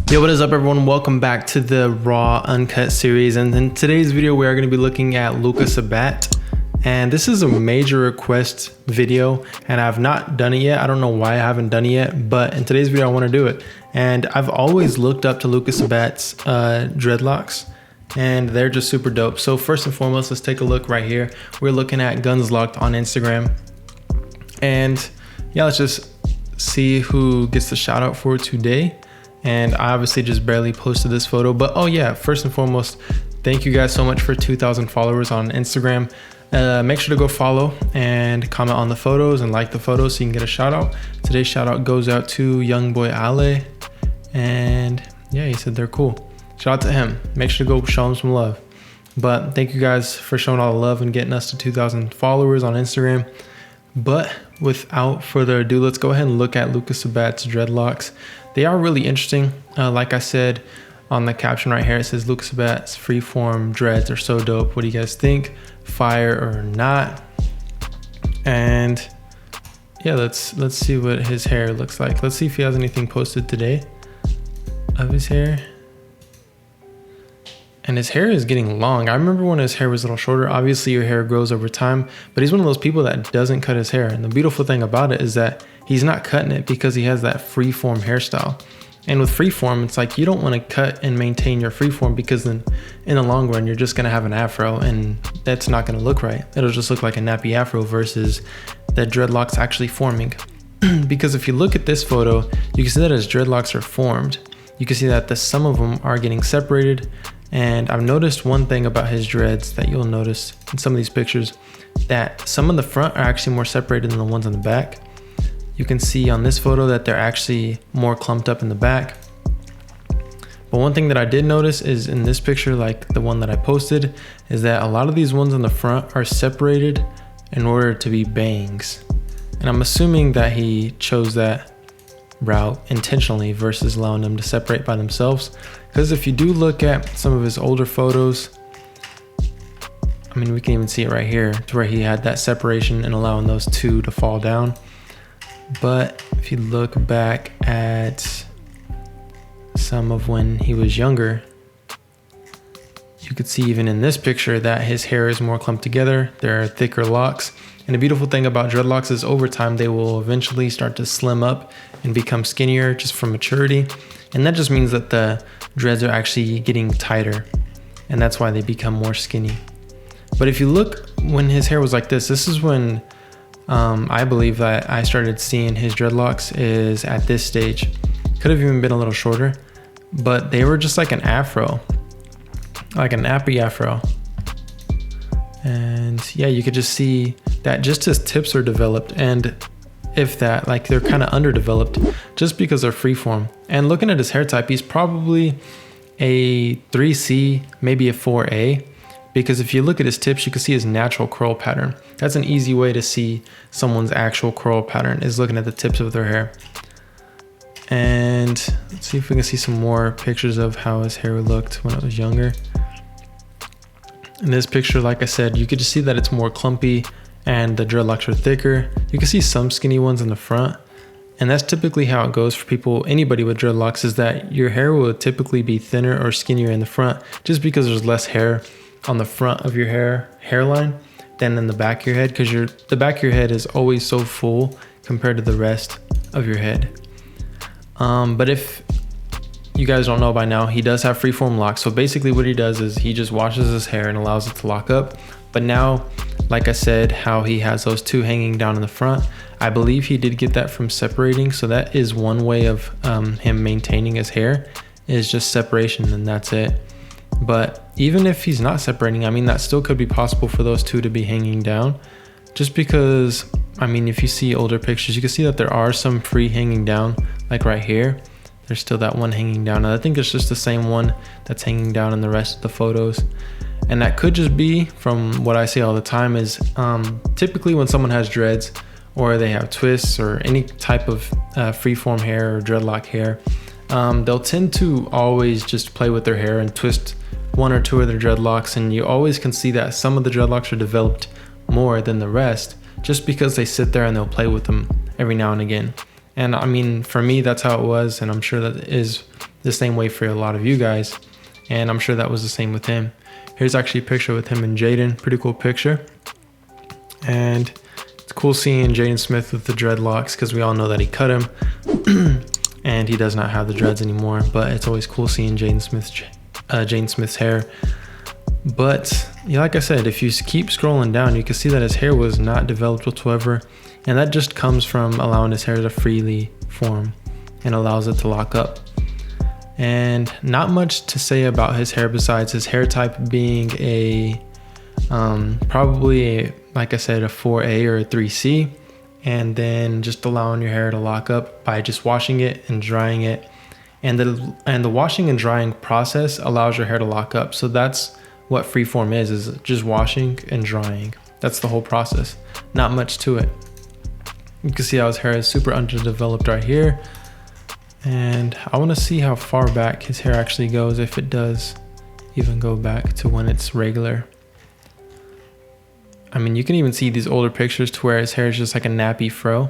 Yo, what is up everyone? Welcome back to the Raw Uncut series, and in today's video we are going to be looking at Luka Sabbat, and this is a major request video and I've not done it yet. I don't know why I haven't done it yet, but in today's video I want to do it. And I've always looked up to Luka Sabbat's dreadlocks, and they're just super dope. So first and foremost, let's take a look right here. We're looking at Guns Locked on Instagram, and yeah, let's just see who gets the shout out for today. And I obviously just barely posted this photo, but oh yeah, first and foremost, thank you guys so much for 2,000 followers on Instagram. Make sure to go follow and comment on the photos and like the photos so you can get a shout out. Today's shout out goes out to young boy Ale, and yeah, he said they're cool. Shout out to him. Make sure to go show him some love. But thank you guys for showing all the love and getting us to 2,000 followers on Instagram. But without further ado, let's go ahead and look at Luka Sabbat's dreadlocks. They are really interesting. Like I said on the caption right here, it says Luka Sabbat's freeform dreads are so dope. What do you guys think? Fire or not? And yeah, let's see what his hair looks like. Let's see if he has anything posted today of his hair. And his hair is getting long. I remember when his hair was a little shorter. Obviously your hair grows over time, but he's one of those people that doesn't cut his hair. And the beautiful thing about it is that he's not cutting it because he has that freeform hairstyle. And with freeform, it's like you don't want to cut and maintain your freeform, because then in the long run, you're just going to have an afro and that's not going to look right. It'll just look like a nappy afro versus the dreadlocks actually forming. Because if you look at this photo, you can see that his dreadlocks are formed. You can see that some of them are getting separated. And I've noticed one thing about his dreads that you'll notice in some of these pictures, that some in the front are actually more separated than the ones on the back. You can see on this photo that they're actually more clumped up in the back. But one thing that I did notice is in this picture, like the one that I posted, is that a lot of these ones on the front are separated in order to be bangs. And I'm assuming that he chose that route intentionally versus allowing them to separate by themselves. Because if you do look at some of his older photos, I mean, we can even see it right here to where he had that separation and allowing those two to fall down. But if you look back at some of when he was younger, you could see even in this picture that his hair is more clumped together. There are thicker locks. And the beautiful thing about dreadlocks is over time, they will eventually start to slim up and become skinnier just from maturity. And that just means that the dreads are actually getting tighter, and that's why they become more skinny. But if you look when his hair was like this is when I believe that I started seeing his dreadlocks is at this stage. Could have even been a little shorter, but they were just like an afro, like a nappy afro. And yeah, you could just see that just his tips are developed, and if that, like they're kind of underdeveloped just because they're freeform. And looking at his hair type, he's probably a 3C, maybe a 4A, because if you look at his tips, you can see his natural curl pattern. That's an easy way to see someone's actual curl pattern, is looking at the tips of their hair. And let's see if we can see some more pictures of how his hair looked when it was younger. In this picture, like I said, you could just see that it's more clumpy and the dreadlocks are thicker. You can see some skinny ones in the front, and that's typically how it goes for people, anybody with dreadlocks, is that your hair will typically be thinner or skinnier in the front just because there's less hair on the front of your hairline than in the back of your head, because the back of your head is always so full compared to the rest of your head. But if you guys don't know by now, he does have freeform locks. So basically what he does is he just washes his hair and allows it to lock up. But now, like I said, how he has those two hanging down in the front, I believe he did get that from separating. So that is one way of him maintaining his hair, is just separation, and that's it. But even if he's not separating, I mean, that still could be possible for those two to be hanging down, just because, I mean, if you see older pictures, you can see that there are some free hanging down, like right here. There's still that one hanging down. And I think it's just the same one that's hanging down in the rest of the photos. And that could just be from what I see all the time is typically when someone has dreads or they have twists or any type of freeform hair or dreadlock hair, they'll tend to always just play with their hair and twist one or two of their dreadlocks. And you always can see that some of the dreadlocks are developed more than the rest just because they sit there and they'll play with them every now and again. And I mean, for me, that's how it was. And I'm sure that is the same way for a lot of you guys. And I'm sure that was the same with him. Here's actually a picture with him and Jaden, pretty cool picture. And it's cool seeing Jaden Smith with the dreadlocks because we all know that he cut him and he does not have the dreads anymore, but it's always cool seeing Jaden Smith's hair. But yeah, like I said, if you keep scrolling down, you can see that his hair was not developed whatsoever. And that just comes from allowing his hair to freely form and allows it to lock up. And not much to say about his hair besides his hair type being a probably, like I said, a 4A or a 3C, and then just allowing your hair to lock up by just washing it and drying it. And the washing and drying process allows your hair to lock up. So that's what freeform is just washing and drying. That's the whole process. Not much to it. You can see how his hair is super underdeveloped right here. And I want to see how far back his hair actually goes, if it does even go back to when it's regular. I mean, you can even see these older pictures to where his hair is just like a nappy fro.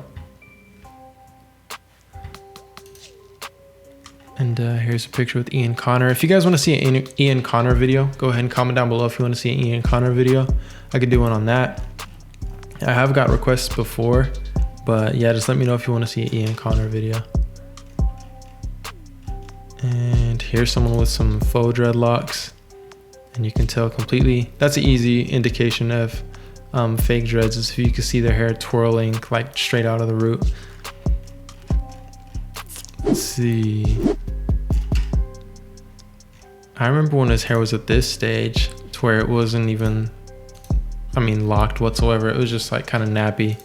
And here's a picture with Ian Connor. If you guys want to see an Ian Connor video, go ahead and comment down below if you want to see an Ian Connor video. I could do one on that. I have got requests before, but yeah, just let me know if you want to see an Ian Connor video. And here's someone with some faux dreadlocks, and you can tell completely, that's an easy indication of fake dreads, is if you can see their hair twirling like straight out of the root. Let's see. I remember when his hair was at this stage to where it wasn't even, I mean, locked whatsoever. It was just like kind of nappy.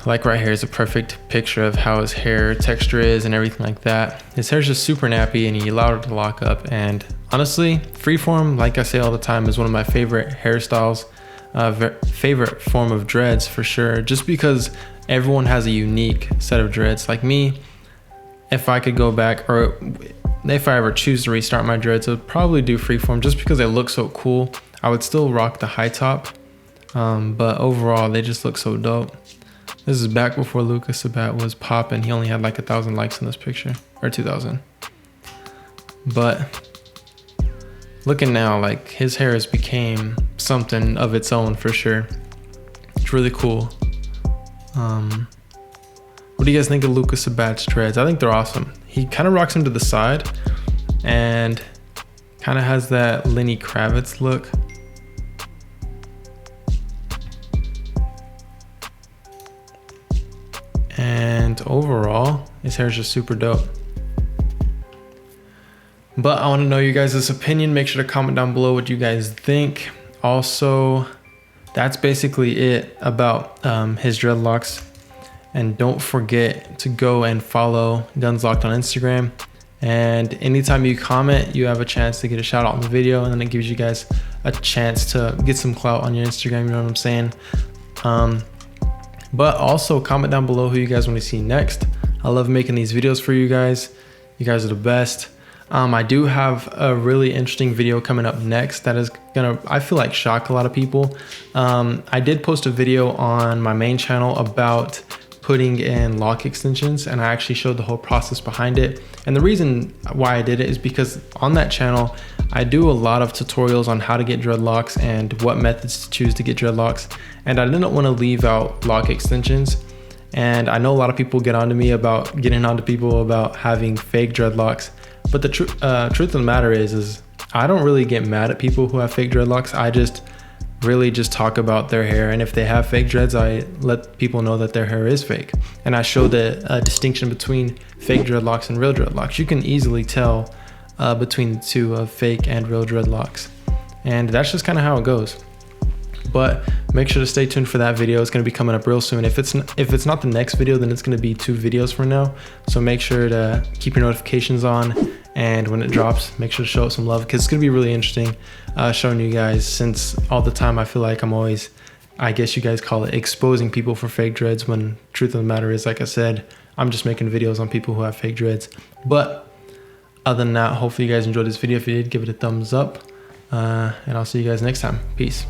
Like right here is a perfect picture of how his hair texture is and everything like that. His hair's just super nappy and he allowed it to lock up. And honestly, freeform, like I say all the time, is one of my favorite hairstyles, favorite form of dreads for sure. Just because everyone has a unique set of dreads. Like me, if I could go back, or if I ever choose to restart my dreads, I would probably do freeform just because they look so cool. I would still rock the high top, but overall they just look so dope. This is back before Luka Sabbat was popping. He only had like 1,000 likes in this picture, or 2,000. But looking now, like his hair has became something of its own for sure. It's really cool. What do you guys think of Luka Sabbat's dreads? I think they're awesome. He kind of rocks them to the side and kind of has that Lenny Kravitz look. And overall, his hair is just super dope. But I want to know you guys' opinion. Make sure to comment down below what you guys think. Also, that's basically it about his dreadlocks. And don't forget to go and follow Guns Locked on Instagram. And anytime you comment, you have a chance to get a shout out in the video, and then it gives you guys a chance to get some clout on your Instagram, you know what I'm saying? But also comment down below who you guys want to see next. I love making these videos for you guys. You guys are the best. I do have a really interesting video coming up next that is gonna, I feel like, shock a lot of people. I did post a video on my main channel about putting in lock extensions, and I actually showed the whole process behind it. And the reason why I did it is because on that channel, I do a lot of tutorials on how to get dreadlocks and what methods to choose to get dreadlocks. And I didn't want to leave out lock extensions. And I know a lot of people get onto me about getting onto people about having fake dreadlocks. But the truth of the matter is I don't really get mad at people who have fake dreadlocks. I just really just talk about their hair, and if they have fake dreads, I let people know that their hair is fake, and I show the distinction between fake dreadlocks and real dreadlocks. You can easily tell between the two of fake and real dreadlocks, and that's just kind of how it goes. But make sure to stay tuned for that video. It's going to be coming up real soon. If it's not the next video, then it's going to be 2 videos from now. So make sure to keep your notifications on, and when it drops, make sure to show it some love, because it's going to be really interesting showing you guys, since all the time I feel like I'm always, I guess you guys call it, exposing people for fake dreads, when truth of the matter is, like I said, I'm just making videos on people who have fake dreads. But other than that, hopefully you guys enjoyed this video. If you did, give it a thumbs up, and I'll see you guys next time. Peace.